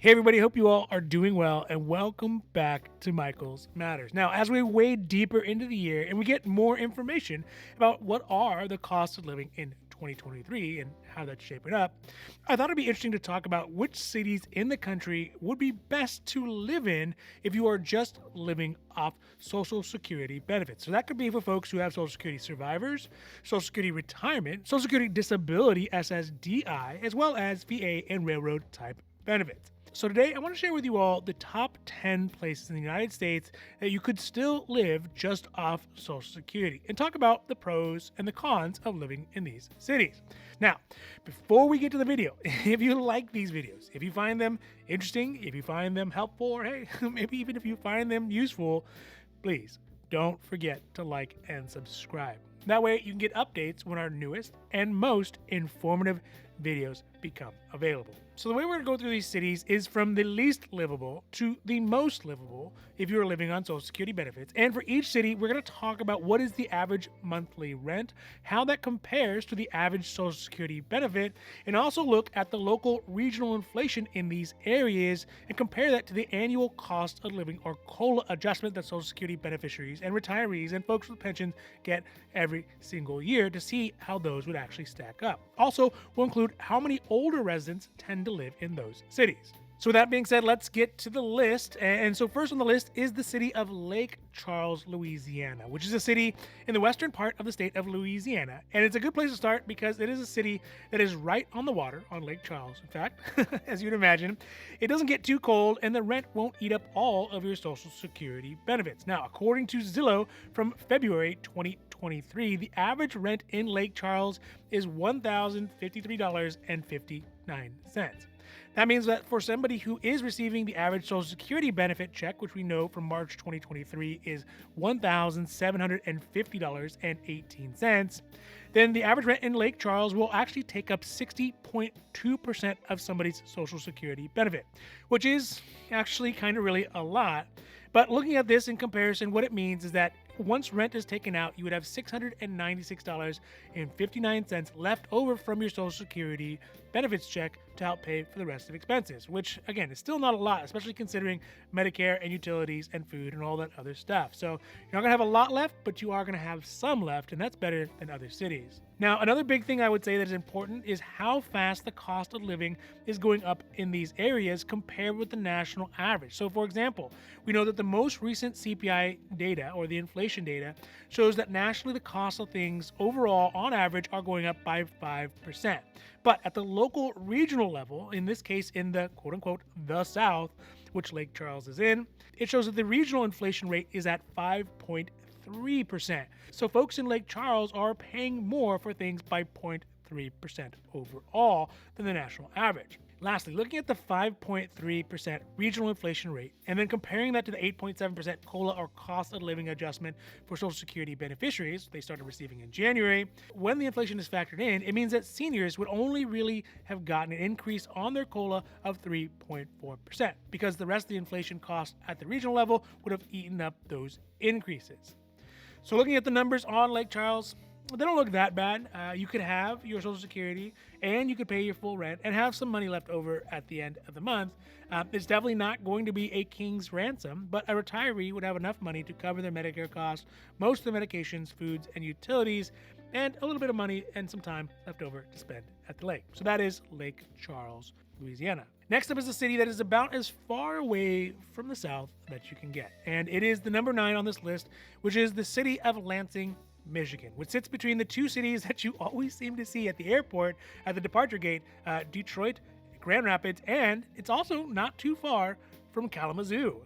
Hey everybody, hope you all are doing well and welcome back to Michael's Matters. Now, as we wade deeper into the year and we get more information about what are the costs of living in 2023 and how that's shaping up, I thought it'd be interesting to talk about which cities in the country would be best to live in if you are just living off Social Security benefits. So that could be for folks who have Social Security survivors, Social Security Retirement, Social Security Disability SSDI, as well as VA and Railroad type benefits. So today I want to share with you all the top 10 places in the United States that you could still live just off Social Security and talk about the pros and the cons of living in these cities. Now, before we get to the video, if you like these videos, if you find them interesting, if you find them helpful, or hey, maybe even if you find them useful, please don't forget to like and subscribe. That way you can get updates when our newest and most informative videos become available. So the way we're going to go through these cities is from the least livable to the most livable if you're living on Social Security benefits. And for each city, we're going to talk about what is the average monthly rent, how that compares to the average Social Security benefit, and also look at the local regional inflation in these areas and compare that to the annual cost of living or COLA adjustment that Social Security beneficiaries and retirees and folks with pensions get every single year to see how those would actually stack up. Also, we'll include how many older residents tend to live in those cities. So with that being said, let's get to the list. And so first on the list is the city of Lake Charles, Louisiana, which is a city in the western part of the state of Louisiana. And it's a good place to start because it is a city that is right on the water on Lake Charles. In fact, as you'd imagine, it doesn't get too cold and the rent won't eat up all of your Social Security benefits. Now, according to Zillow from February 2023, the average rent in Lake Charles is $1,053.59. That means that for somebody who is receiving the average Social Security benefit check, which we know from March 2023 is $1,750.18, then the average rent in Lake Charles will actually take up 60.2% of somebody's Social Security benefit, which is actually kind of really a lot. But looking at this in comparison, what it means is that once rent is taken out, you would have $696.59 left over from your Social Security benefits check to help pay for the rest of expenses, which again is still not a lot, especially considering Medicare and utilities and food and all that other stuff. So you're not gonna have a lot left, but you are gonna have some left, and that's better than other cities. Now, another big thing I would say that is important is how fast the cost of living is going up in these areas compared with the national average. So for example, we know that the most recent CPI data, or the inflation data, shows that nationally the cost of things overall on average are going up by 5%. But at the local regional level, in this case in the quote unquote the South, which Lake Charles is in, it shows that the regional inflation rate is at 5.3%. So folks in Lake Charles are paying more for things by 0.3% overall than the national average. Lastly, looking at the 5.3% regional inflation rate and then comparing that to the 8.7% COLA or cost of living adjustment for Social Security beneficiaries they started receiving in January, when the inflation is factored in, it means that seniors would only really have gotten an increase on their COLA of 3.4% because the rest of the inflation cost at the regional level would have eaten up those increases. So looking at the numbers on Lake Charles, they don't look that bad. You could have your Social Security and you could pay your full rent and have some money left over at the end of the month. It's definitely not going to be a king's ransom, but a retiree would have enough money to cover their Medicare costs, most of the medications, foods, and utilities, and a little bit of money and some time left over to spend at the lake. So that is Lake Charles, Louisiana. Next up is a city that is about as far away from the South that you can get, and it is the number 9 on this list, which is the city of Lansing, Michigan, which sits between the two cities that you always seem to see at the airport at the departure gate, Detroit, Grand Rapids, and it's also not too far from Kalamazoo.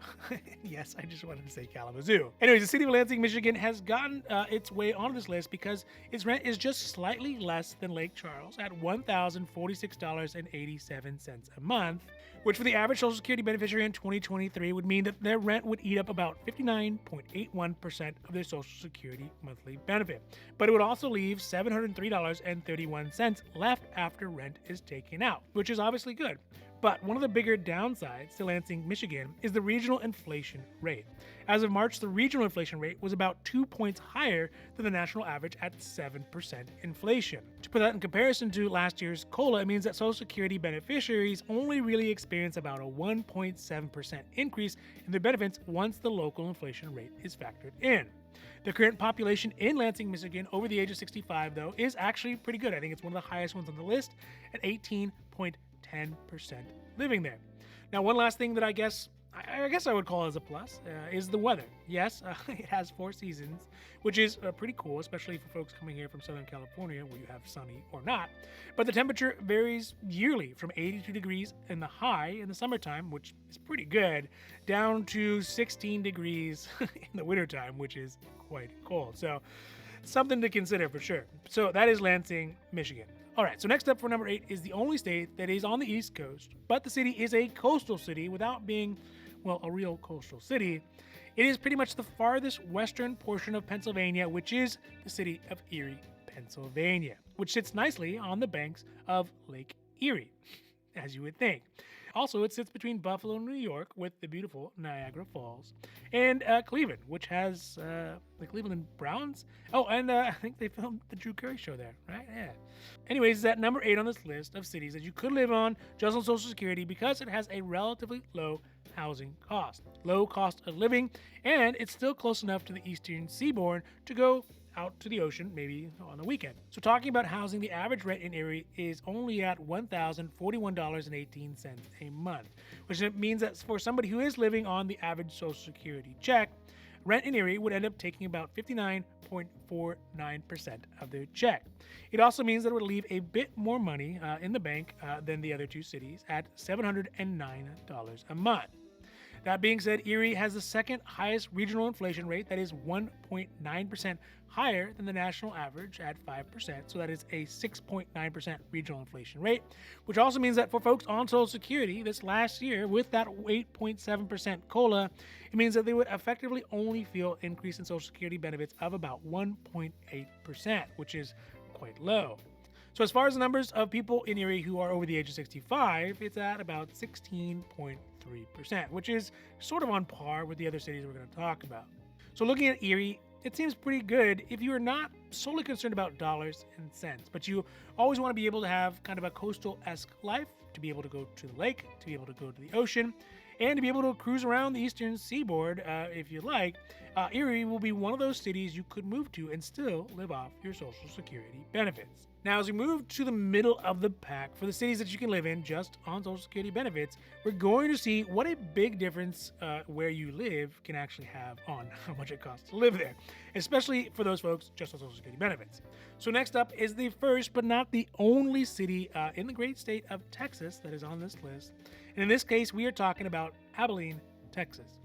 Yes, I just wanted to say Kalamazoo. Anyways, the city of Lansing, Michigan has gotten its way onto this list because its rent is just slightly less than Lake Charles at $1,046.87 a month, which for the average Social Security beneficiary in 2023 would mean that their rent would eat up about 59.81% of their Social Security monthly benefit. But it would also leave $703.31 left after rent is taken out, which is obviously good. But one of the bigger downsides to Lansing, Michigan is the regional inflation rate. As of March, the regional inflation rate was about 2 points higher than the national average at 7% inflation. To put that in comparison to last year's COLA, it means that Social Security beneficiaries only really experience about a 1.7% increase in their benefits once the local inflation rate is factored in. The current population in Lansing, Michigan over the age of 65, though, is actually pretty good. I think it's one of the highest ones on the list at 18.10% living there. Now, one last thing that I guess I would call as a plus is the weather. Yes, it has 4 seasons, which is pretty cool, especially for folks coming here from Southern California where you have sunny or not. But the temperature varies yearly from 82 degrees in the high in the summertime, which is pretty good, down to 16 degrees in the wintertime, which is quite cold. So something to consider for sure. So that is Lansing, Michigan. All right, so next up for number 8 is the only state that is on the East Coast, but the city is a coastal city without being, well, a real coastal city. It is pretty much the farthest western portion of Pennsylvania, which is the city of Erie, Pennsylvania, which sits nicely on the banks of Lake Erie, as you would think. Also, it sits between Buffalo, New York, with the beautiful Niagara Falls, and Cleveland, which has the Cleveland Browns. Oh, and I think they filmed the Drew Carey show there, right? Yeah. Anyways, it's at number 8 on this list of cities that you could live on just on Social Security because it has a relatively low housing cost, low cost of living, and it's still close enough to the eastern seaboard to go out to the ocean, maybe on the weekend. So talking about housing, the average rent in Erie is only at $1,041.18 a month, which means that for somebody who is living on the average Social Security check, rent in Erie would end up taking about 59.49% of their check. It also means that it would leave a bit more money in the bank than the other 2 cities at $709 a month. That being said, Erie has the second highest regional inflation rate, that is 1.9% higher than the national average at 5%, so that is a 6.9% regional inflation rate, which also means that for folks on Social Security this last year with that 8.7% COLA, it means that they would effectively only feel an increase in Social Security benefits of about 1.8%, which is quite low. So as far as the numbers of people in Erie who are over the age of 65, it's at about 16.3%, which is sort of on par with the other cities we're going to talk about. So looking at Erie, it seems pretty good if you are not solely concerned about dollars and cents, but you always want to be able to have kind of a coastal-esque life, to be able to go to the lake, to be able to go to the ocean, and to be able to cruise around the eastern seaboard if you like. Erie will be one of those cities you could move to and still live off your Social Security benefits. Now, as we move to the middle of the pack for the cities that you can live in just on Social Security benefits, we're going to see what a big difference where you live can actually have on how much it costs to live there, especially for those folks just on Social Security benefits. So next up is the first but not the only city in the great state of Texas that is on this list. And in this case, we are talking about Abilene, Texas.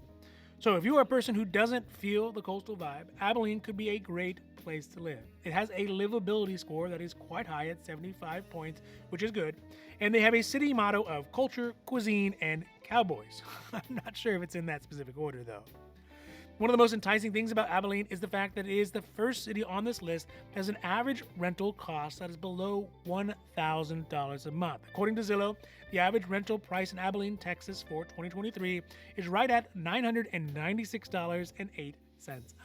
So if you are a person who doesn't feel the coastal vibe, Abilene could be a great place to live. It has a livability score that is quite high at 75 points, which is good. And they have a city motto of culture, cuisine, and cowboys. I'm not sure if it's in that specific order, though. One of the most enticing things about Abilene is the fact that it is the first city on this list that has an average rental cost that is below $1,000 a month. According to Zillow, the average rental price in Abilene, Texas for 2023 is right at $996.08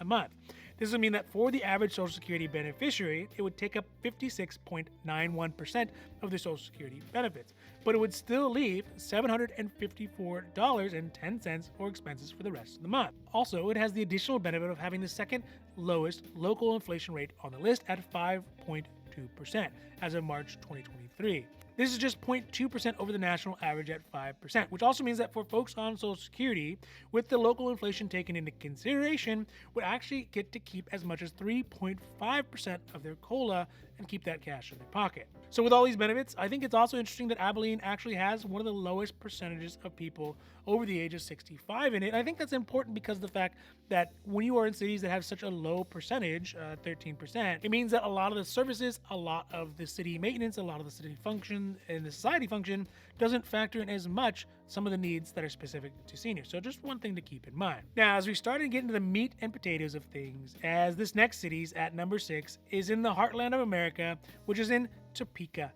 a month. This would mean that for the average Social Security beneficiary, it would take up 56.91% of their Social Security benefits, but it would still leave $754.10 for expenses for the rest of the month. Also, it has the additional benefit of having the second lowest local inflation rate on the list at 5.2% as of March 2023. This is just 0.2% over the national average at 5%, which also means that for folks on Social Security, with the local inflation taken into consideration, would actually get to keep as much as 3.5% of their COLA and keep that cash in their pocket. So with all these benefits, I think it's also interesting that Abilene actually has one of the lowest percentages of people over the age of 65 in it. I think that's important because of the fact that when you are in cities that have such a low percentage, 13%, it means that a lot of the services, a lot of the city maintenance, a lot of the city function and the society function doesn't factor in as much some of the needs that are specific to seniors. So just one thing to keep in mind. Now, as we start to get into the meat and potatoes of things, as this next city's at number 6 is in the heartland of America, which is in Topeka,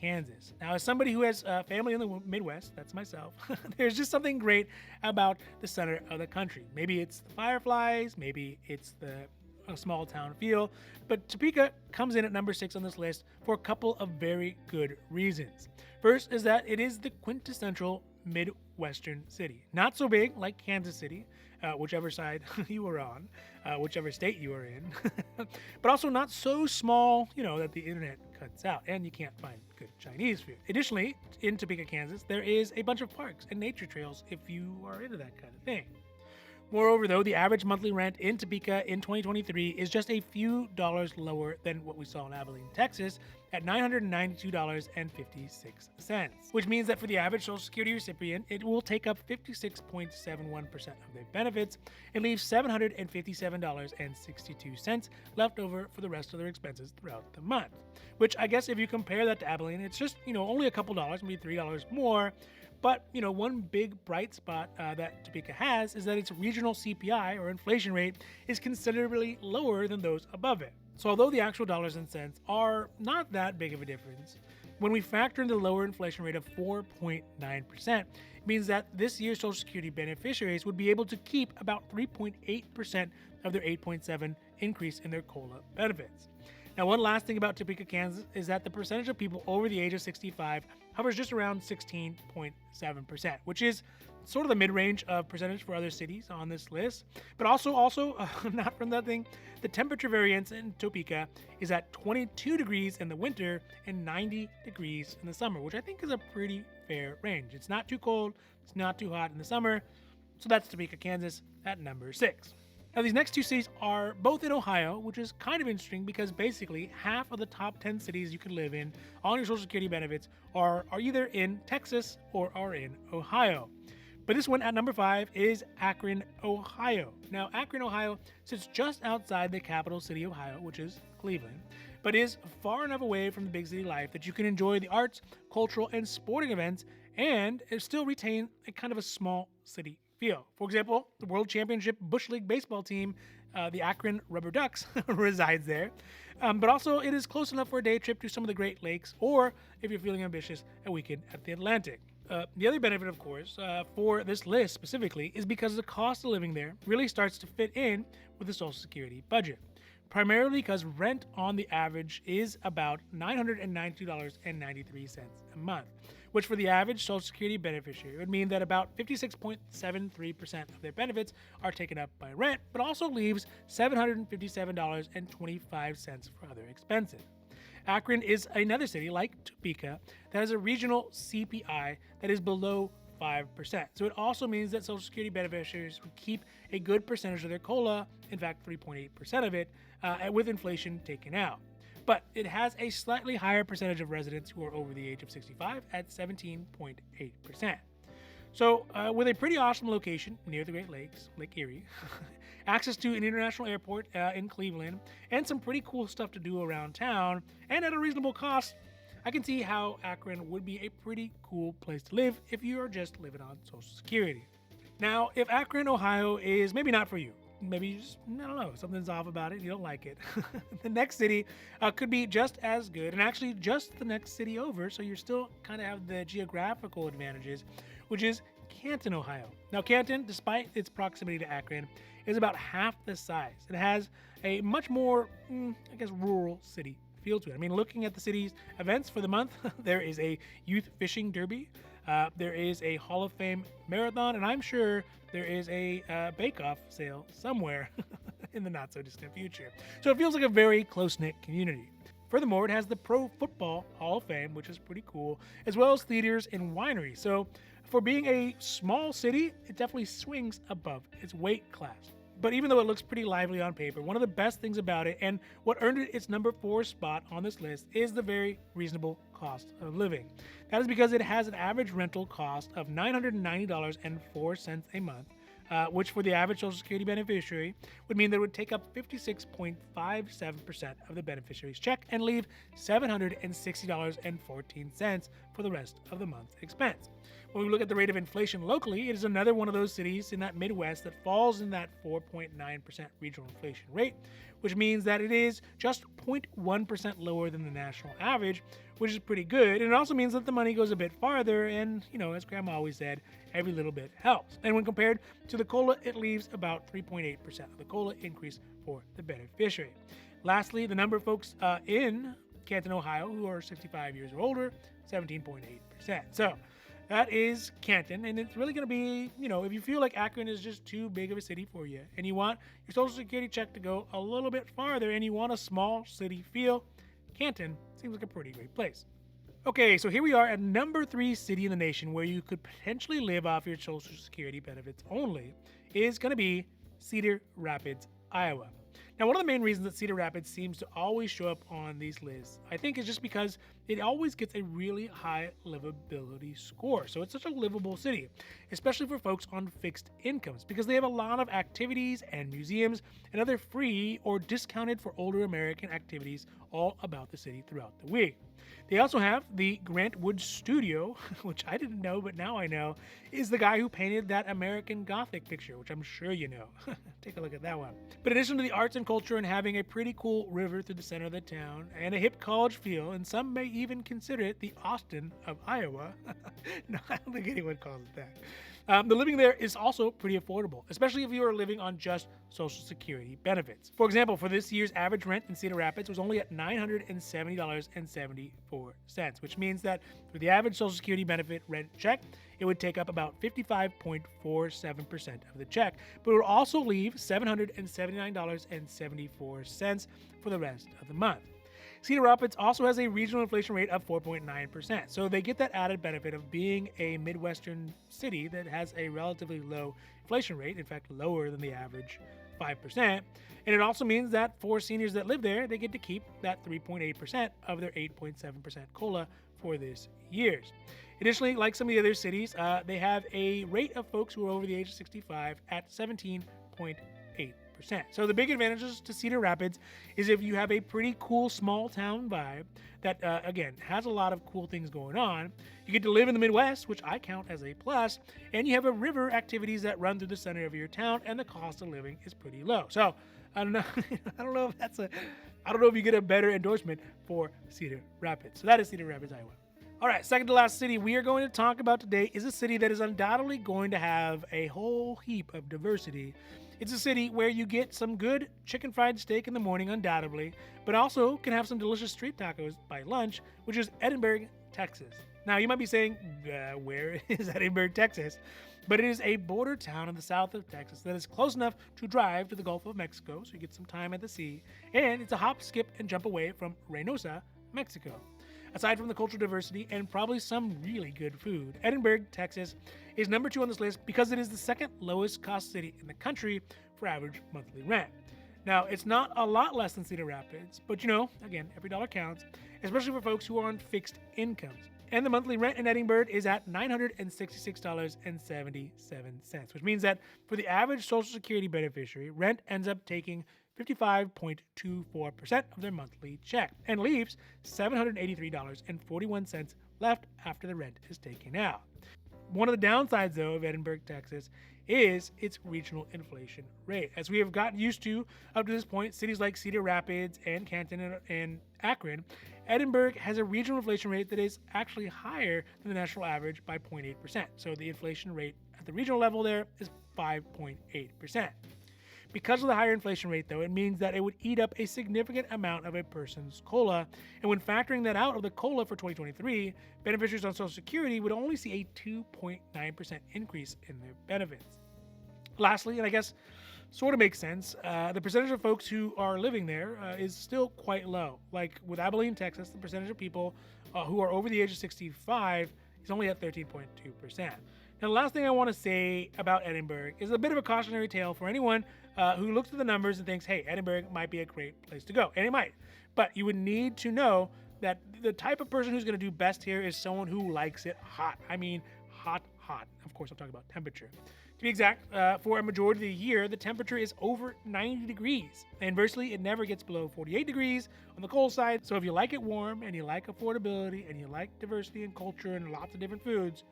Kansas. Now, as somebody who has family in the Midwest, that's myself, there's just something great about the center of the country. Maybe it's the fireflies, maybe it's the a small town feel, but Topeka comes in at number 6 on this list for a couple of very good reasons. First is that it is the quintessential Midwestern city. Not so big like Kansas City, whichever side you were on, whichever state you were in, but also not so small, that the internet cuts out and you can't find good Chinese food. Additionally, in Topeka, Kansas, there is a bunch of parks and nature trails if you are into that kind of thing. Moreover, though, the average monthly rent in Topeka in 2023 is just a few dollars lower than what we saw in Abilene, Texas, at $992.56, which means that for the average Social Security recipient, it will take up 56.71% of their benefits and leave $757.62 left over for the rest of their expenses throughout the month. Which I guess if you compare that to Abilene, it's just, only a couple dollars, maybe $3 more. But, one big bright spot that Topeka has is that its regional CPI, or inflation rate, is considerably lower than those above it. So although the actual dollars and cents are not that big of a difference, when we factor in the lower inflation rate of 4.9%, it means that this year's Social Security beneficiaries would be able to keep about 3.8% of their 8.7% increase in their COLA benefits. Now, one last thing about Topeka, Kansas is that the percentage of people over the age of 65 hovers just around 16.7%, which is sort of the mid-range of percentage for other cities on this list. But also not from nothing, the temperature variance in Topeka is at 22 degrees in the winter and 90 degrees in the summer, which I think is a pretty fair range. It's not too cold, it's not too hot in the summer. So that's Topeka, Kansas at number 6. Now, these next two cities are both in Ohio, which is kind of interesting because basically half of the top 10 cities you can live in on your Social Security benefits are either in Texas or are in Ohio. But this one at number 5 is Akron, Ohio. Now, Akron, Ohio sits just outside the capital city of Ohio, which is Cleveland, but is far enough away from the big city life that you can enjoy the arts, cultural, and sporting events and still retain a kind of a small city feel. For example, the World Championship Bush League baseball team, the Akron Rubber Ducks, resides there. But also, it is close enough for a day trip to some of the Great Lakes, or if you're feeling ambitious, a weekend at the Atlantic. The other benefit, of course, for this list specifically, is because the cost of living there really starts to fit in with the Social Security budget. Primarily because rent on the average is about $992.93 a month, which for the average Social Security beneficiary would mean that about 56.73% of their benefits are taken up by rent, but also leaves $757.25 for other expenses. Akron is another city like Topeka that has a regional CPI that is below 5%. So it also means that Social Security beneficiaries would keep a good percentage of their COLA, in fact 3.8% of it, with inflation taken out. But it has a slightly higher percentage of residents who are over the age of 65 at 17.8%. So with a pretty awesome location near the Great Lakes, Lake Erie, access to an international airport in Cleveland, and some pretty cool stuff to do around town, and at a reasonable cost, I can see how Akron would be a pretty cool place to live if you are just living on Social Security. Now, if Akron, Ohio is maybe not for you, maybe you just, I don't know, something's off about it, you don't like it, the next city could be just as good, and actually just the next city over, so you still kind of have the geographical advantages, which is Canton, Ohio. Now, Canton, despite its proximity to Akron, is about half the size. It has a much more, rural city feel to it. I mean, looking at the city's events for the month, there is a youth fishing derby, there is a Hall of Fame marathon, and I'm sure there is a bake-off sale somewhere in the not-so-distant future. So it feels like a very close-knit community. Furthermore, it has the Pro Football Hall of Fame, which is pretty cool, as well as theaters and wineries. So for being a small city, it definitely swings above its weight class. But even though it looks pretty lively on paper, one of the best things about it, and what earned it its number 4 spot on this list, is the very reasonable cost of living. That is because it has an average rental cost of $990.04 a month, which for the average Social Security beneficiary would mean that it would take up 56.57% of the beneficiary's check and leave $760.14 for the rest of the month's expense. When we look at the rate of inflation locally, it is another one of those cities in that Midwest that falls in that 4.9% regional inflation rate, which means that it is just 0.1% lower than the national average, which is pretty good. And it also means that the money goes a bit farther, and, as Grandma always said, every little bit helps. And when compared to the COLA, it leaves about 3.8% of the COLA increase for the beneficiary. Lastly, the number of folks in Canton, Ohio, who are 65 years or older, 17.8%. So that is Canton, and it's really going to be, if you feel like Akron is just too big of a city for you, and you want your Social Security check to go a little bit farther, and you want a small city feel, Canton seems like a pretty great place. Okay, so here we are at number 3 city in the nation where you could potentially live off your Social Security benefits only is going to be Cedar Rapids, Iowa. Now, one of the main reasons that Cedar Rapids seems to always show up on these lists, I think, is just because it always gets a really high livability score. So it's such a livable city, especially for folks on fixed incomes, because they have a lot of activities and museums and other free or discounted for older American activities all about the city throughout the week. They also have the Grant Wood Studio, which I didn't know, but now I know, is the guy who painted that American Gothic picture, which I'm sure you know. Take a look at that one. But in addition to the arts and culture and having a pretty cool river through the center of the town and a hip college feel, and some may even consider it the Austin of Iowa. No, I don't think anyone calls it that. The living there is also pretty affordable, especially if you are living on just Social Security benefits. For example, for this year's average rent in Cedar Rapids was only at $970.74, which means that for the average Social Security benefit rent check, it would take up about 55.47% of the check, but it would also leave $779.74 for the rest of the month. Cedar Rapids also has a regional inflation rate of 4.9%, so they get that added benefit of being a Midwestern city that has a relatively low inflation rate, in fact lower than the average 5%, and it also means that for seniors that live there, they get to keep that 3.8% of their 8.7% COLA for this year's. Additionally, like some of the other cities, they have a rate of folks who are over the age of 65 at 17.8%. So the big advantages to Cedar Rapids is if you have a pretty cool small town vibe that, again, has a lot of cool things going on. You get to live in the Midwest, which I count as a plus, and you have a river activities that run through the center of your town, and the cost of living is pretty low. So I don't know. I don't know if you get a better endorsement for Cedar Rapids. So that is Cedar Rapids, Iowa. All right, second to last city we are going to talk about today is a city that is undoubtedly going to have a whole heap of diversity. It's a city where you get some good chicken fried steak in the morning, undoubtedly, but also can have some delicious street tacos by lunch, which is Edinburgh, Texas. Now, you might be saying, where is Edinburgh, Texas? But it is a border town in the south of Texas that is close enough to drive to the Gulf of Mexico, so you get some time at the sea, and it's a hop, skip, and jump away from Reynosa, Mexico. Aside from the cultural diversity and probably some really good food, Edinburgh, Texas is number 2 on this list because it is the second lowest cost city in the country for average monthly rent. Now, it's not a lot less than Cedar Rapids, but again, every dollar counts, especially for folks who are on fixed incomes. And the monthly rent in Edinburgh is at $966.77, which means that for the average Social Security beneficiary, rent ends up taking 55.24% of their monthly check and leaves $783.41 left after the rent is taken out. One of the downsides, though, of Edinburgh, Texas is its regional inflation rate. As we have gotten used to up to this point, cities like Cedar Rapids and Canton and Akron, Edinburgh has a regional inflation rate that is actually higher than the national average by 0.8%. So the inflation rate at the regional level there is 5.8%. Because of the higher inflation rate, though, it means that it would eat up a significant amount of a person's COLA. And when factoring that out of the COLA for 2023, beneficiaries on Social Security would only see a 2.9% increase in their benefits. Lastly, and I guess sort of makes sense, the percentage of folks who are living there is still quite low. Like with Abilene, Texas, the percentage of people who are over the age of 65 is only at 13.2%. Now, the last thing I want to say about Edinburgh is a bit of a cautionary tale for anyone who looks at the numbers and thinks, hey, Edinburgh might be a great place to go. And it might. But you would need to know that the type of person who's going to do best here is someone who likes it hot. I mean, hot, hot. Of course, I'm talking about temperature. To be exact, for a majority of the year, the temperature is over 90 degrees. Inversely, it never gets below 48 degrees on the cold side. So if you like it warm and you like affordability and you like diversity and culture and lots of different foods,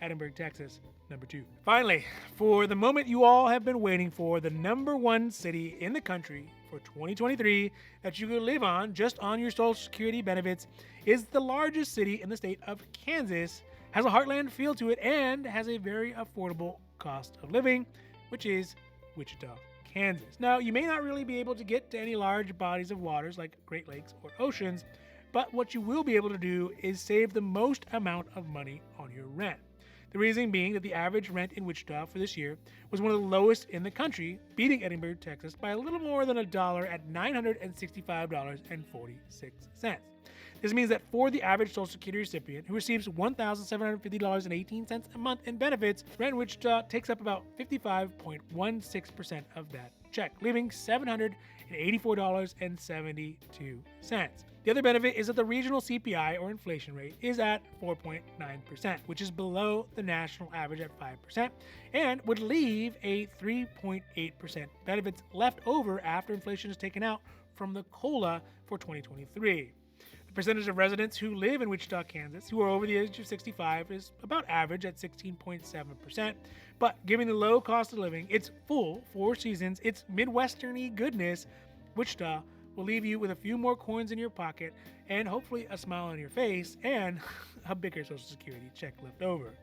Edinburgh, Texas, number 2. Finally, for the moment you all have been waiting for, the number 1 city in the country for 2023 that you could live on just on your Social Security benefits is the largest city in the state of Kansas, has a heartland feel to it, and has a very affordable cost of living, which is Wichita, Kansas. Now, you may not really be able to get to any large bodies of waters like Great Lakes or oceans, but what you will be able to do is save the most amount of money on your rent. The reason being that the average rent in Wichita for this year was one of the lowest in the country, beating Edinburgh, Texas by a little more than $1 at $965.46. This means that for the average Social Security recipient who receives $1,750.18 a month in benefits, rent in Wichita takes up about 55.16% of that check, leaving $784.72. The other benefit is that the regional CPI, or inflation rate, is at 4.9%, which is below the national average at 5%, and would leave a 3.8% benefits left over after inflation is taken out from the COLA for 2023. The percentage of residents who live in Wichita, Kansas, who are over the age of 65 is about average at 16.7%, but given the low cost of living, its full 4 seasons, its Midwestern-y goodness, Wichita will leave you with a few more coins in your pocket and hopefully a smile on your face and a bigger Social Security check left over.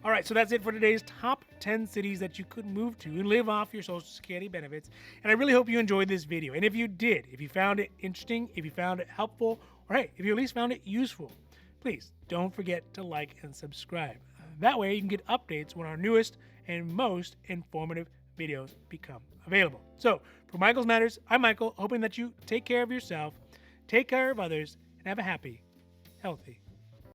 All right, so that's it for today's top 10 cities that you could move to and live off your Social Security benefits. And I really hope you enjoyed this video. And if you did, if you found it interesting, if you found it helpful, or hey, if you at least found it useful, please don't forget to like and subscribe. That way you can get updates when our newest and most informative videos become available. So, for Michael's Matters, I'm Michael, hoping that you take care of yourself, take care of others, and have a happy, healthy